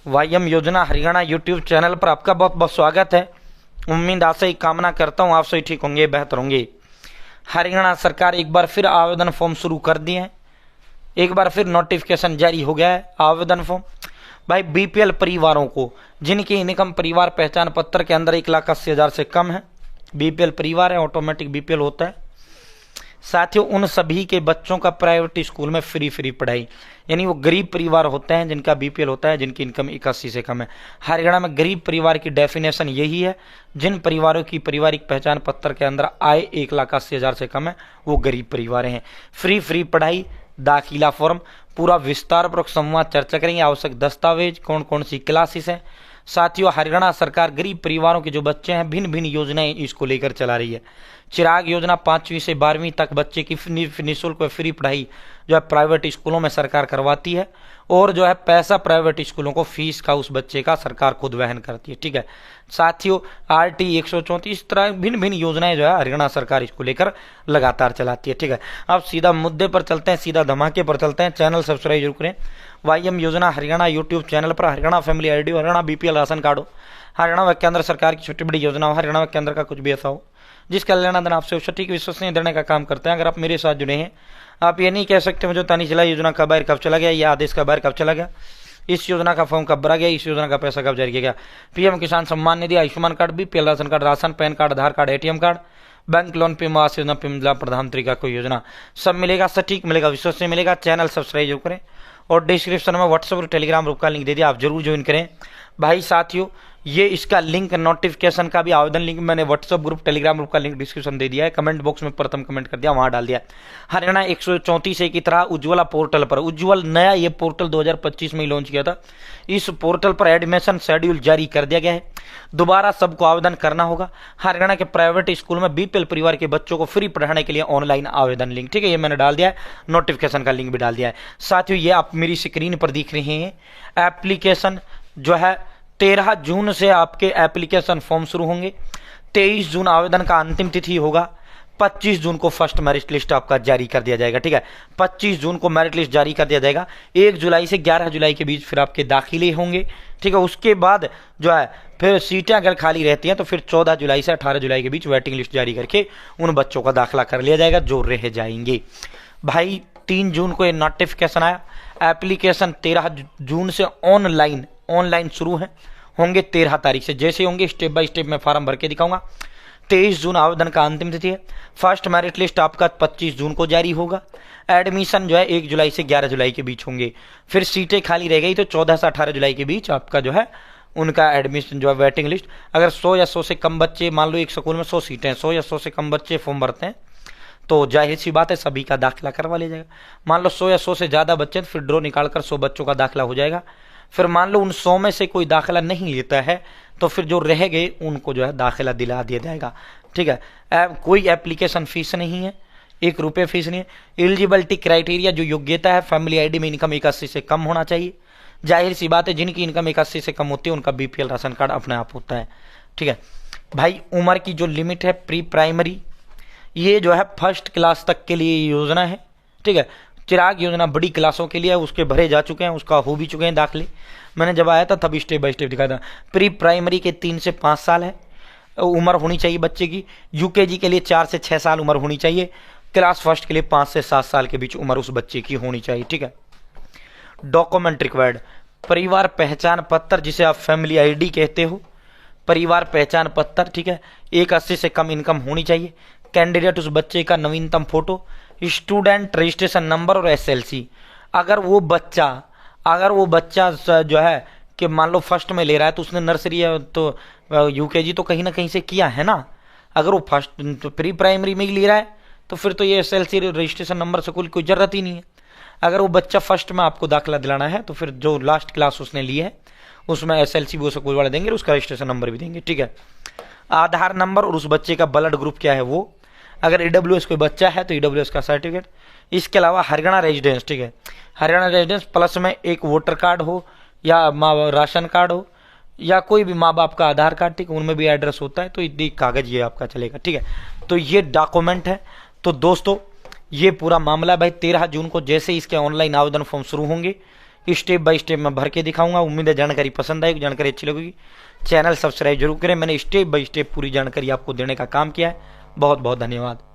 वाईएम योजना Haryana YouTube channel पर आपका बहुत बहुत स्वागत है। उम्मीद आशा ही कामना करता हूँ आप सभी ठीक होंगे, बेहतर होंगे। हरियाणा सरकार एक बार फिर आवेदन फॉर्म शुरू कर दिए हैं। एक बार फिर नोटिफिकेशन जारी हो गया है। आवेदन फॉर्म भाई बीपीएल परिवारों को जिनकी इनकम परिवार पहचान पत्र के अंदर 1,80,000 से कम है, बीपीएल परिवार है, ऑटोमेटिक बीपीएल होता है। साथियों उन सभी के बच्चों का प्राइवेट स्कूल में फ्री पढ़ाई, यानी वो गरीब परिवार होते हैं जिनका बीपीएल होता है, जिनकी इनकम 81 से कम है। हरियाणा में गरीब परिवार की डेफिनेशन यही है, जिन परिवारों की पारिवारिक पहचान पत्र के अंदर आय 1,80,000 से कम है वो गरीब परिवार हैं। फ्री पढ़ाई, दाखिला फॉर्म, पूरा विस्तारपूर्वक संवाद चर्चा करेंगे। आवश्यक दस्तावेज, कौन कौन सी क्लासेस हैं। साथियों हरियाणा सरकार गरीब परिवारों के जो बच्चे हैं भिन्न भिन्न योजनाएं इसको लेकर चला रही है। चिराग योजना 5वीं से 12वीं तक बच्चे की निःशुल्क फ्री पढ़ाई जो है प्राइवेट स्कूलों में सरकार करवाती है, और जो है पैसा प्राइवेट स्कूलों को फीस का उस बच्चे का सरकार खुद वहन करती है। ठीक है साथियों, RT 134 इस तरह भिन्न भिन्न योजनाएं जो है हरियाणा सरकार इसको लेकर लगातार चलाती है। ठीक है, अब सीधा मुद्दे पर चलते हैं, सीधा धमाके पर चलते हैं। चैनल सब्सक्राइब जरूर करें। वाईएम योजना हरियाणा यूट्यूब चैनल पर Haryana family ID, Haryana BPL ration card हो, हरियाणा व केंद्र सरकार की छोटी बड़ी योजना हो, हरियाणा व केंद्र का कुछ भी ऐसा हो जिसका लेना देना आपसे सटीक विश्वसनीय देने का काम करते हैं। अगर आप मेरे साथ जुड़े हैं, आप ये नहीं कह सकते मुझे तानी चला योजना का बाहर कब चला गया, या आदेश का बाहर कब चला गया, इस योजना का फॉर्म कब भरा गया, इस योजना का पैसा कब जारी किया गया। PM Kisan Samman Nidhi, Ayushman card, BPL ration card, ration, PAN card, Aadhaar card, ATM card, bank loan, PM Awas Yojana, PM जिला प्रधानमंत्री का कोई योजना, सब मिलेगा, सटीक मिलेगा, विश्वसनीय मिलेगा। चैनल सब्सक्राइब जरूर करें, और डिस्क्रिप्शन में व्हाट्सएप और टेलीग्राम ग्रुप का लिंक दे दिया, आप जरूर ज्वाइन करें। भाई साथियों ये इसका लिंक, नोटिफिकेशन का भी आवेदन लिंक मैंने व्हाट्सएप ग्रुप टेलीग्राम ग्रुप का लिंक डिस्क्रिप्शन दे दिया है, कमेंट बॉक्स में प्रथम कमेंट कर दिया, वहां डाल दिया। हरियाणा 134 की तरह उज्ज्वला पोर्टल पर, उज्ज्वल नया ये पोर्टल 2025 में ही लॉन्च किया था, इस पोर्टल पर एडमिशन शेड्यूल जारी कर दिया गया है। दोबारा सबको आवेदन करना होगा। हरियाणा के प्राइवेट स्कूल में बीपीएल परिवार के बच्चों को फ्री पढ़ाने के लिए ऑनलाइन आवेदन लिंक, ठीक है, ये मैंने डाल दिया है, नोटिफिकेशन का लिंक भी डाल दिया है। साथियों ये आप मेरी स्क्रीन पर दिख रहे हैं, एप्लीकेशन जो है 13 जून से आपके एप्लीकेशन फॉर्म शुरू होंगे। 23 जून आवेदन का अंतिम तिथि होगा। 25 जून को फर्स्ट मेरिट लिस्ट आपका जारी कर दिया जाएगा। ठीक है, 25 जून को मेरिट लिस्ट जारी कर दिया जाएगा। 1 जुलाई से 11 जुलाई के बीच फिर आपके दाखिले होंगे। ठीक है, उसके बाद जो है फिर सीटें अगर खाली रहती हैं तो फिर 14 जुलाई से 18 जुलाई के बीच वेटिंग लिस्ट जारी करके उन बच्चों का दाखिला कर लिया जाएगा जो रह जाएंगे। भाई 3 जून को ये नोटिफिकेशन आया। एप्लीकेशन 13 जून से ऑनलाइन शुरू होंगे 13 तारीख से, जैसे होंगे स्टेप बाय स्टेप मैं फॉर्म भर के दिखाऊंगा। 23 जून आवेदन का अंतिम तिथि है। फर्स्ट मेरिट लिस्ट आपका 25 जून को जारी होगा। एडमिशन जो है 1 जुलाई से 11 जुलाई के बीच होंगे। फिर सीटें खाली रह गई तो 14 से 18 जुलाई के बीच आपका जो है उनका एडमिशन जो है वेटिंग लिस्ट। अगर 100 या 100 से कम बच्चे, मान लो एक स्कूल में 100 सीटें हैं, 100 या 100 से कम बच्चे फॉर्म भरते हैं तो जाहिर सी बात है सभी का दाखिला करवा लिया जाएगा। मान लो 100 या 100 से ज़्यादा बच्चे तो फिर ड्रॉ निकालकर 100 बच्चों का दाखिला हो जाएगा। फिर मान लो उन 100 में से कोई दाखिला नहीं लेता है तो फिर जो रह गए उनको जो है दाखिला दिला दिया जाएगा। ठीक है, कोई एप्लीकेशन फीस नहीं है, 1 रुपये फीस नहीं है। एलिजिबिलिटी क्राइटेरिया जो योग्यता है, फैमिली आईडी में इनकम 81 से कम होना चाहिए। जाहिर सी बात है जिनकी इनकम 81 से कम होती है उनका बीपीएल राशन कार्ड अपने आप होता है। ठीक है भाई, उम्र की जो लिमिट है प्री प्राइमरी, ये जो है फर्स्ट क्लास तक के लिए योजना है। ठीक है, चिराग योजना बड़ी क्लासों के लिए है, उसके भरे जा चुके हैं, उसका हो भी चुके हैं दाखिले। मैंने जब आया था तब स्टेप बाय स्टेप दिखाया था। प्री प्राइमरी के 3 से 5 साल है उम्र होनी चाहिए बच्चे की। यूकेजी के लिए 4 से 6 साल उम्र होनी चाहिए। क्लास फर्स्ट के लिए 5 से 7 साल के बीच उम्र उस बच्चे की होनी चाहिए। ठीक है, डॉक्यूमेंट रिक्वायर्ड, परिवार पहचान पत्र जिसे आप फैमिली आईडी कहते हो, परिवार पहचान पत्र। ठीक है, 180 से कम इनकम होनी चाहिए। कैंडिडेट उस बच्चे का नवीनतम फोटो, स्टूडेंट रजिस्ट्रेशन नंबर और SLC। अगर वो बच्चा जो है कि मान लो फर्स्ट में ले रहा है तो उसने नर्सरी तो यूकेजी तो कहीं ना कहीं से किया है ना। अगर वो फर्स्ट तो प्री प्राइमरी में ही ले रहा है तो फिर तो ये SLC रजिस्ट्रेशन नंबर से कोई ज़रूरत ही नहीं है। अगर वो बच्चा फर्स्ट में आपको दाखिला दिलाना है तो फिर जो लास्ट क्लास उसने ली है उसमें SLC भी वो स्कूल वाले देंगे, उसका रजिस्ट्रेशन नंबर भी देंगे। ठीक है, आधार नंबर और उस बच्चे का ब्लड ग्रुप क्या है वो। अगर EWS कोई बच्चा है तो EWS का सर्टिफिकेट। इसके अलावा हरियाणा रेजिडेंस, ठीक है, हरियाणा रेजिडेंस प्लस में एक वोटर कार्ड हो या राशन कार्ड हो या कोई भी माँ बाप का आधार कार्ड, ठीक है, उनमें भी एड्रेस होता है तो ये कागज ये आपका चलेगा। ठीक है, तो ये डॉक्यूमेंट है। तो दोस्तों ये पूरा मामला भाई 13 जून को जैसे इसके ऑनलाइन आवेदन फॉर्म शुरू होंगे स्टेप बाय स्टेप मैं भर के दिखाऊंगा। उम्मीद है जानकारी पसंद आएगी, जानकारी अच्छी लगेगी। चैनल सब्सक्राइब जरूर करें, मैंने स्टेप बाय स्टेप पूरी जानकारी आपको देने का काम किया है। बहुत बहुत धन्यवाद।